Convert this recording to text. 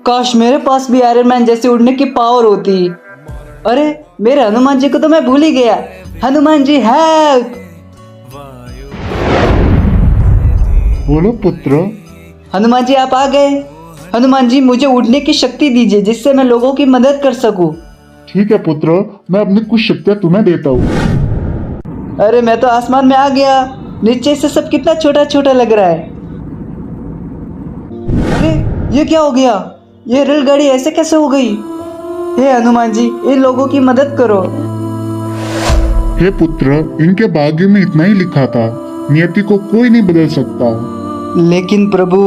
काश मेरे पास भी आयरन मैन जैसे उड़ने की पावर होती। अरे मेरे हनुमान जी को तो मैं भूल ही गया। हनुमान जी हेल्प। बोलो पुत्र। हनुमान जी आप आ गए। हनुमान जी मुझे उड़ने की शक्ति दीजिए जिससे मैं लोगों की मदद कर सकूं। ठीक है पुत्र, मैं अपनी कुछ शक्तियाँ तुम्हें देता हूँ। अरे मैं तो आसमान में आ गया। नीचे से सब कितना छोटा छोटा लग रहा है। अरे ये क्या हो गया? ये रेलगाड़ी ऐसे कैसे हो गई? हे हनुमान जी इन लोगों की मदद करो। हे पुत्र, इनके भाग्य में इतना ही लिखा था, नियति को कोई नहीं बदल सकता। लेकिन प्रभु